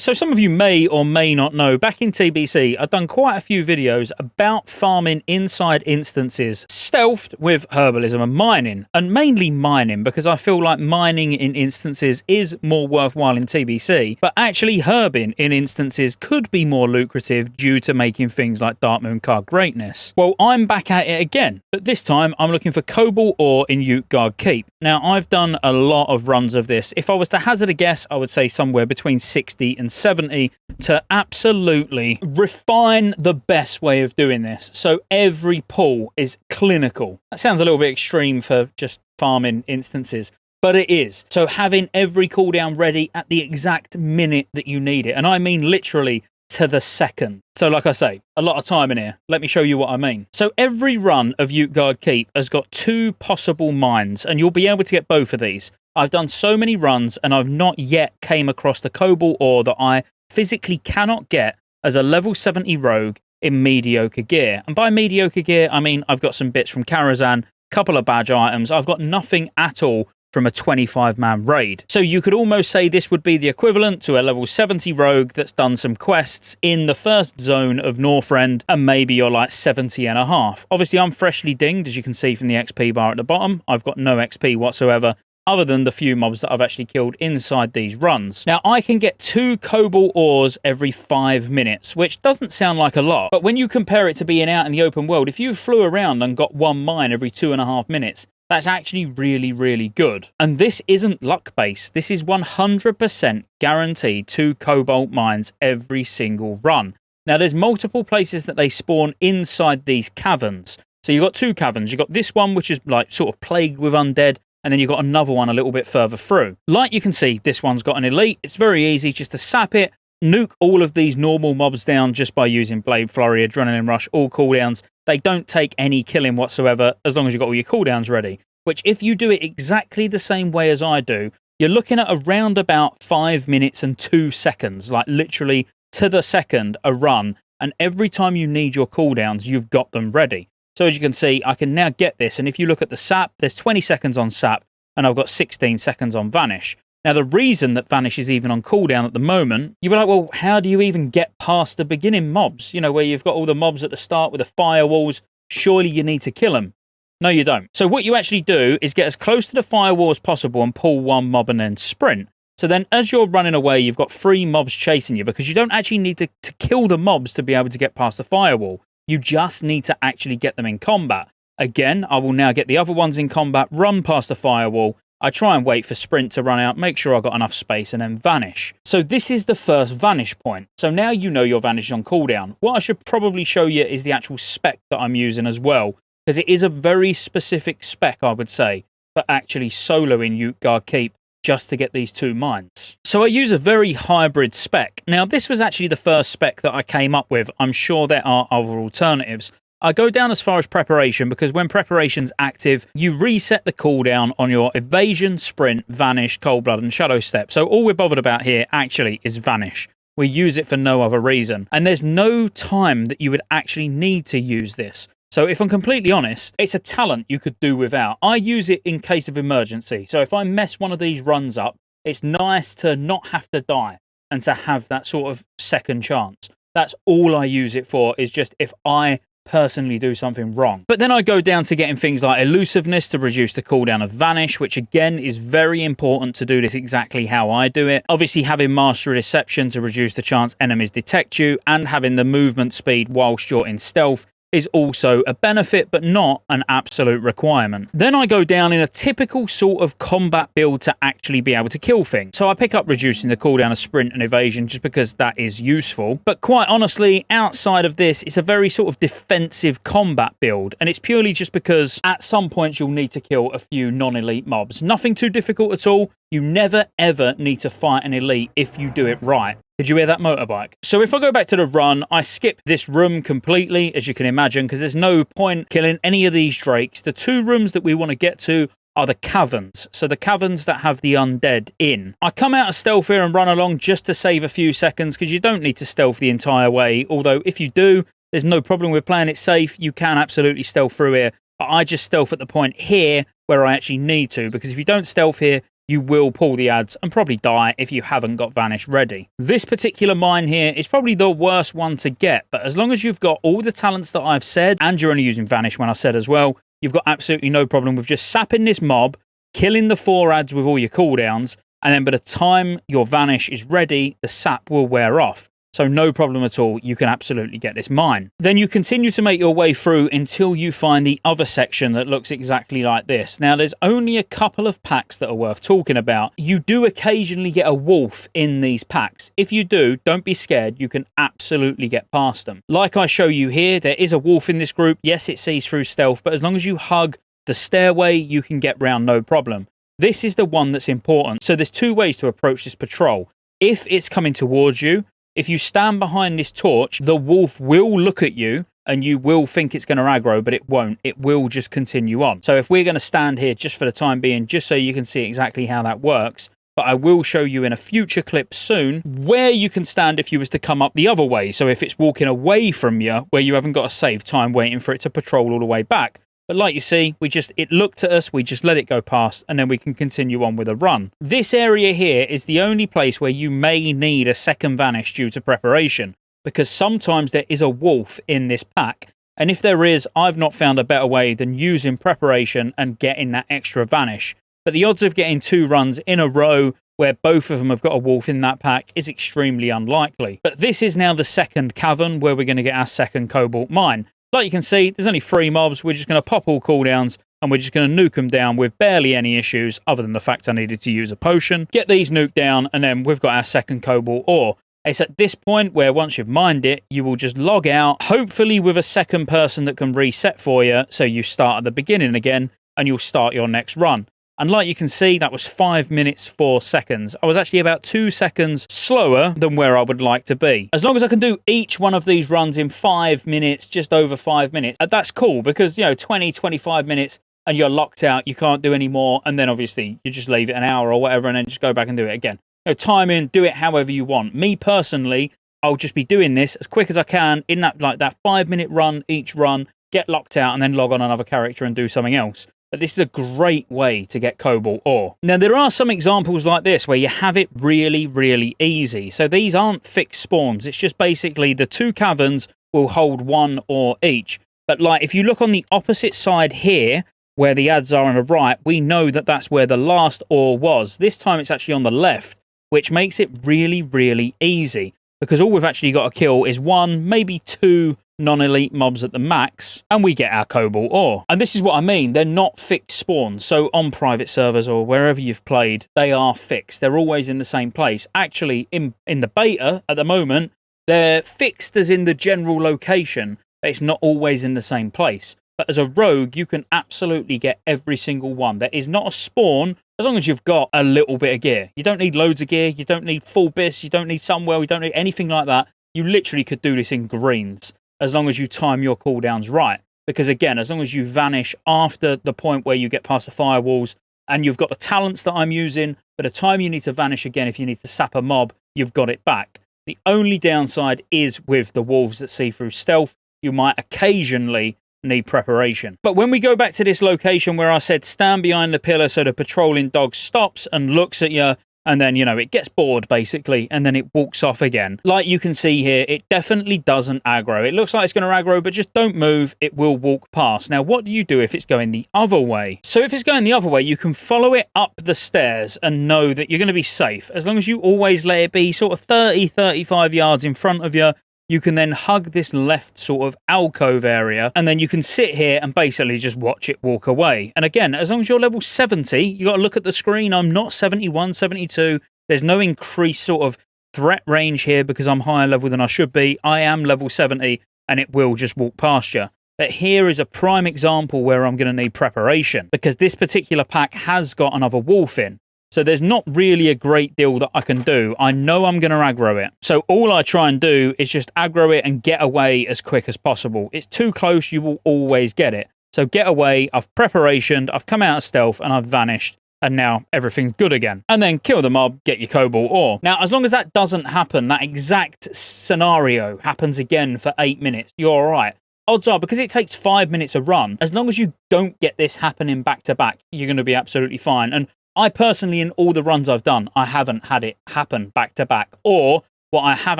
So some of you may or may not know, back in TBC, I've done quite a few videos about farming inside instances, stealthed with herbalism and mining, and mainly mining, because I feel like mining in instances is more worthwhile in TBC, but actually herbing in instances could be more lucrative due to making things like Dark Moon card greatness. Well, I'm back at it again, but this time I'm looking for Cobalt Ore in Utgard Keep. Now, I've done a lot of runs of this. If I was to hazard a guess, I would say somewhere between 60 and 70 to absolutely refine the best way of doing this. So every pull is clinical. That sounds a little bit extreme for just farming instances, but it is. So having every cooldown ready at the exact minute that you need it. And I mean literally to the second. So like I say, a lot of time in here. Let me show you what I mean. So every run of Utgard Keep has got 2 possible mines, and you'll be able to get both of these. I've done so many runs, and I've not yet came across the Cobalt Ore that I physically cannot get as a level 70 rogue in mediocre gear. And by mediocre gear, I mean I've got some bits from Karazhan, couple of badge items. I've got nothing at all from a 25-man raid. So you could almost say this would be the equivalent to a level 70 rogue that's done some quests in the first zone of Northrend, and maybe you're like 70 and a half. Obviously, I'm freshly dinged, as you can see from the XP bar at the bottom. I've got no XP whatsoever, other than the few mobs that I've actually killed inside these runs. Now, I can get 2 Cobalt Ores every 5 minutes, which doesn't sound like a lot, but when you compare it to being out in the open world, if you flew around and got 1 mine every 2.5 minutes, that's actually really, really good. And this isn't luck-based. This is 100% guaranteed 2 Cobalt mines every single run. Now, there's multiple places that they spawn inside these caverns. So you've got 2 caverns. You've got this one, which is like sort of plagued with undead, and then you've got another one a little bit further through. Like you can see, this one's got an elite. It's very easy just to sap it, nuke all of these normal mobs down just by using Blade Flurry, Adrenaline Rush, all cooldowns. They don't take any killing whatsoever as long as you've got all your cooldowns ready, which if you do it exactly the same way as I do, you're looking at around about 5 minutes and 2 seconds, like literally to the second a run, and every time you need your cooldowns, you've got them ready. So as you can see, I can now get this, and if you look at the sap, there's 20 seconds on sap, and I've got 16 seconds on Vanish. Now, the reason that Vanish is even on cooldown at the moment, you'll be like, well, how do you even get past the beginning mobs? You know, where you've got all the mobs at the start with the firewalls, surely you need to kill them. No, you don't. So what you actually do is get as close to the firewall as possible and pull 1 mob and then sprint. So then as you're running away, you've got 3 mobs chasing you, because you don't actually need to kill the mobs to be able to get past the firewall. You just need to actually get them in combat. Again, I will now get the other ones in combat, run past the firewall. I try and wait for sprint to run out, make sure I've got enough space, and then vanish. So this is the first vanish point. So now you know your vanish is on cooldown. What I should probably show you is the actual spec that I'm using as well, because it is a very specific spec, I would say, for actually soloing Utgard Keep just to get these 2 mines. So I use a very hybrid spec. Now, this was actually the first spec that I came up with. I'm sure there are other alternatives. I go down as far as preparation, because when preparation's active, you reset the cooldown on your evasion, sprint, vanish, cold blood, and shadow step. So all we're bothered about here actually is vanish. We use it for no other reason. And there's no time that you would actually need to use this. So if I'm completely honest, it's a talent you could do without. I use it in case of emergency. So if I mess one of these runs up, it's nice to not have to die and to have that sort of second chance. That's all I use it for, is just if I personally do something wrong. But then I go down to getting things like elusiveness to reduce the cooldown of vanish, which again is very important to do this exactly how I do it. Obviously having mastery deception to reduce the chance enemies detect you, and having the movement speed whilst you're in stealth is also a benefit, but not an absolute requirement. Then I go down in a typical sort of combat build to actually be able to kill things. So I pick up reducing the cooldown of sprint and evasion just because that is useful. But quite honestly, outside of this, it's a very sort of defensive combat build. And it's purely just because at some point you'll need to kill a few non-elite mobs. Nothing too difficult at all. You never ever need to fight an elite if you do it right. Did you hear that motorbike? So if I go back to the run, I skip this room completely, as you can imagine, because there's no point killing any of these drakes. The 2 rooms that we want to get to are the caverns. So the caverns that have the undead in. I come out of stealth here and run along just to save a few seconds, because you don't need to stealth the entire way. Although if you do, there's no problem with playing it safe. You can absolutely stealth through here. But I just stealth at the point here where I actually need to, because if you don't stealth here, you will pull the ads and probably die if you haven't got Vanish ready. This particular mine here is probably the worst one to get, but as long as you've got all the talents that I've said, and you're only using Vanish when I said as well, you've got absolutely no problem with just sapping this mob, killing the 4 ads with all your cooldowns, and then by the time your Vanish is ready, the sap will wear off. So no problem at all, you can absolutely get this mine. Then you continue to make your way through until you find the other section that looks exactly like this. Now there's only a couple of packs that are worth talking about. You do occasionally get a wolf in these packs. If you do, don't be scared, you can absolutely get past them. Like I show you here, there is a wolf in this group. Yes, it sees through stealth, but as long as you hug the stairway, you can get round no problem. This is the one that's important. So there's 2 ways to approach this patrol. If it's coming towards you, if you stand behind this torch, the wolf will look at you and you will think it's going to aggro, but it won't. It will just continue on. So if we're going to stand here just for the time being, just so you can see exactly how that works, but I will show you in a future clip soon where you can stand if you was to come up the other way. So if it's walking away from you, where you haven't got to save time waiting for it to patrol all the way back. But like you see, it looked at us, we just let it go past, and then we can continue on with a run. This area here is the only place where you may need a second Vanish due to preparation, because sometimes there is a wolf in this pack, and if there is, I've not found a better way than using preparation and getting that extra Vanish. But the odds of getting 2 runs in a row where both of them have got a wolf in that pack is extremely unlikely. But this is now the second cavern where we're going to get our second Cobalt mine. Like you can see, there's only 3 mobs. We're just going to pop all cooldowns and we're just going to nuke them down with barely any issues other than the fact I needed to use a potion. Get these nuked down and then we've got our second Cobalt Ore. It's at this point where once you've mined it, you will just log out, hopefully with a second person that can reset for you, so you start at the beginning again and you'll start your next run. And like you can see, that was 5 minutes, 4 seconds. I was actually about 2 seconds slower than where I would like to be. As long as I can do each one of these runs in 5 minutes, just over 5 minutes, that's cool because, 20, 25 minutes and you're locked out, you can't do any more. And then obviously you just leave it an hour or whatever and then just go back and do it again. Time in, do it however you want. Me personally, I'll just be doing this as quick as I can in that 5-minute run, each run, get locked out and then log on another character and do something else. But this is a great way to get Cobalt Ore. Now, there are some examples like this where you have it really, really easy. So these aren't fixed spawns. It's just basically the 2 caverns will hold 1 ore each. But if you look on the opposite side here, where the ads are on the right, we know that that's where the last ore was. This time it's actually on the left, which makes it really, really easy. Because all we've actually got to kill is 1, maybe 2 non-elite mobs at the max, and we get our Cobalt Ore. And this is what I mean, they're not fixed spawns. So on private servers or wherever you've played, they are fixed. They're always in the same place. Actually, in the beta at the moment, they're fixed as in the general location, but it's not always in the same place. But as a rogue, you can absolutely get every single one. There is not a spawn as long as you've got a little bit of gear. You don't need loads of gear, you don't need full bis, you don't need Sunwell, you don't need anything like that. You literally could do this in greens, as long as you time your cooldowns right. Because again, as long as you vanish after the point where you get past the firewalls and you've got the talents that I'm using, by the time you need to vanish again, if you need to sap a mob, you've got it back. The only downside is with the wolves that see through stealth, you might occasionally need preparation. But when we go back to this location where I said stand behind the pillar so the patrolling dog stops and looks at you, and then, it gets bored, basically, and then it walks off again. Like you can see here, it definitely doesn't aggro. It looks like it's going to aggro, but just don't move. It will walk past. Now, what do you do if it's going the other way? So if it's going the other way, you can follow it up the stairs and know that you're going to be safe. As long as you always let it be sort of 30, 35 yards in front of you, you can then hug this left sort of alcove area, and then you can sit here and basically just watch it walk away. And again, as long as you're level 70, you got to look at the screen. I'm not 71, 72. There's no increased sort of threat range here because I'm higher level than I should be. I am level 70, and it will just walk past you. But here is a prime example where I'm going to need preparation, because this particular pack has got another wolf in. So there's not really a great deal that I can do. I know I'm going to aggro it. So all I try and do is just aggro it and get away as quick as possible. It's too close, you will always get it. So get away, I've preparationed, I've come out of stealth, and I've vanished. And now everything's good again. And then kill the mob, get your Cobalt Ore. Now, as long as that doesn't happen, that exact scenario happens again for 8 minutes, you're all right. Odds are, because it takes 5 minutes a run, as long as you don't get this happening back to back, you're going to be absolutely fine. And I personally, in all the runs I've done, I haven't had it happen back to back. Or what I have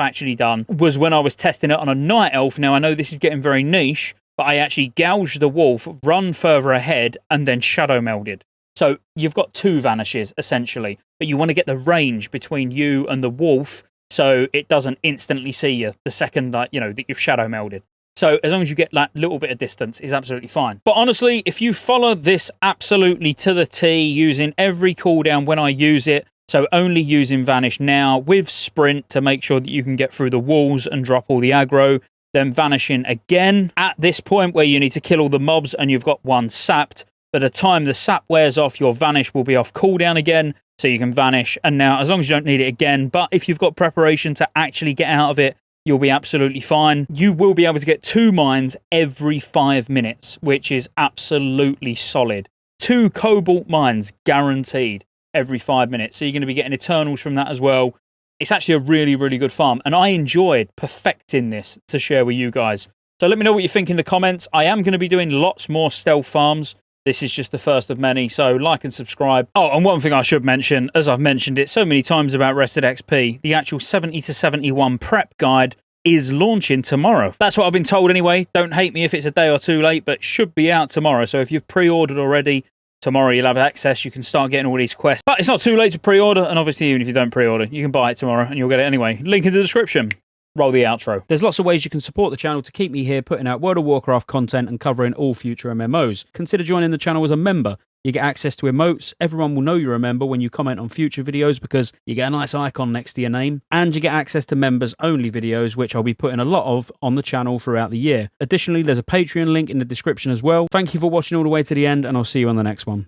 actually done was when I was testing it on a Night Elf. Now, I know this is getting very niche, but I actually gouged the wolf, run further ahead, and then shadow melded. So you've got 2 vanishes, essentially. But you want to get the range between you and the wolf so it doesn't instantly see you the second that, that you've shadow melded. So as long as you get that little bit of distance, is absolutely fine. But honestly, if you follow this absolutely to the T, using every cooldown when I use it, so only using Vanish now with Sprint to make sure that you can get through the walls and drop all the aggro, then vanishing again at this point where you need to kill all the mobs and you've got 1 sapped. By the time the sap wears off, your Vanish will be off cooldown again, so you can vanish. And now, as long as you don't need it again, but if you've got preparation to actually get out of it, you'll be absolutely fine. You will be able to get 2 mines every 5 minutes, which is absolutely solid. 2 cobalt mines guaranteed every 5 minutes. So you're going to be getting Eternals from that as well. It's actually a really, really good farm. And I enjoyed perfecting this to share with you guys. So let me know what you think in the comments. I am going to be doing lots more stealth farms. This is just the first of many, so like and subscribe. Oh, and one thing I should mention, as I've mentioned it so many times about Rested XP, the actual 70 to 71 prep guide is launching tomorrow. That's what I've been told anyway. Don't hate me if it's a day or 2 late, but should be out tomorrow. So if you've pre-ordered already, tomorrow you'll have access. You can start getting all these quests. But it's not too late to pre-order, and obviously even if you don't pre-order, you can buy it tomorrow and you'll get it anyway. Link in the description. Roll the outro. There's lots of ways you can support the channel to keep me here putting out World of Warcraft content and covering all future MMOs. Consider joining the channel as a member. You get access to emotes, everyone will know you're a member when you comment on future videos because you get a nice icon next to your name, and you get access to members-only videos, which I'll be putting a lot of on the channel throughout the year. Additionally, there's a Patreon link in the description as well. Thank you for watching all the way to the end, and I'll see you on the next one.